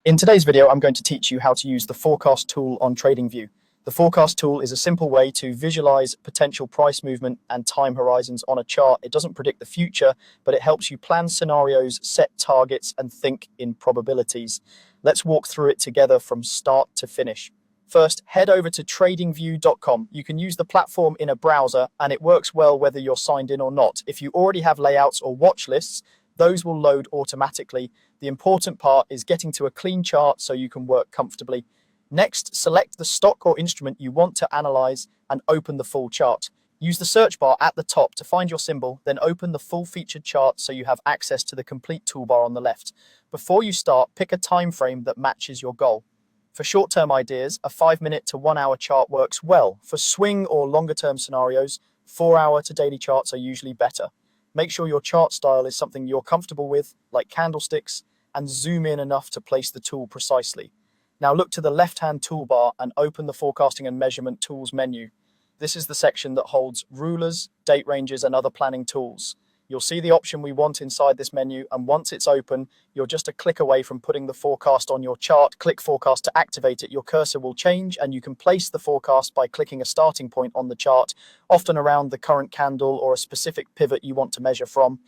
In today's video, I'm going to teach you how to use the forecast tool on TradingView. The forecast tool is a simple way to visualize potential price movement and time horizons on a chart. It doesn't predict the future, but it helps you plan scenarios, set targets, and think in probabilities. Let's walk through it together from start to finish. First, head over to tradingview.com. You can use the platform in a browser, and it works well whether you're signed in or not. If you already have layouts or watch lists, those will load automatically. The important part is getting to a clean chart so you can work comfortably. Next, select the stock or instrument you want to analyze and open the full chart. Use the search bar at the top to find your symbol, then open the full featured chart so you have access to the complete toolbar on the left. Before you start, pick a time frame that matches your goal. For short-term ideas, a 5-minute to 1-hour chart works well. For swing or longer-term scenarios, 4-hour to daily charts are usually better. Make sure your chart style is something you're comfortable with, like candlesticks, and zoom in enough to place the tool precisely. Now look to the left-hand toolbar and open the Forecasting and Measurement Tools menu. This is the section that holds rulers, date ranges, and other planning tools. You'll see the option we want inside this menu, and once it's open, you're just a click away from putting the forecast on your chart. Click Forecast to activate it. Your cursor will change, and you can place the forecast by clicking a starting point on the chart, often around the current candle or a specific pivot you want to measure from.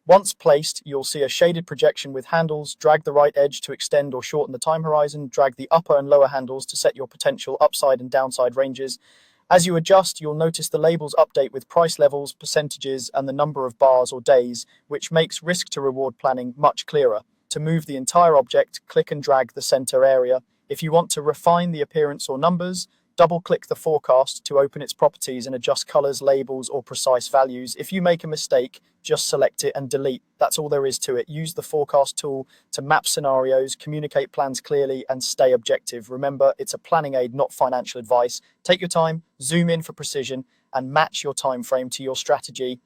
Once placed, you'll see a shaded projection with handles. Drag the right edge to extend or shorten the time horizon. Drag the upper and lower handles to set your potential upside and downside ranges. As you adjust, you'll notice the labels update with price levels, percentages, and the number of bars or days, which makes risk to reward planning much clearer. To move the entire object, click and drag the center area. If you want to refine the appearance or numbers, double-click the forecast to open its properties and adjust colors, labels, or precise values. If you make a mistake, just select it and delete. That's all there is to it. Use the forecast tool to map scenarios, communicate plans clearly, and stay objective. Remember, it's a planning aid, not financial advice. Take your time, zoom in for precision, and match your time frame to your strategy.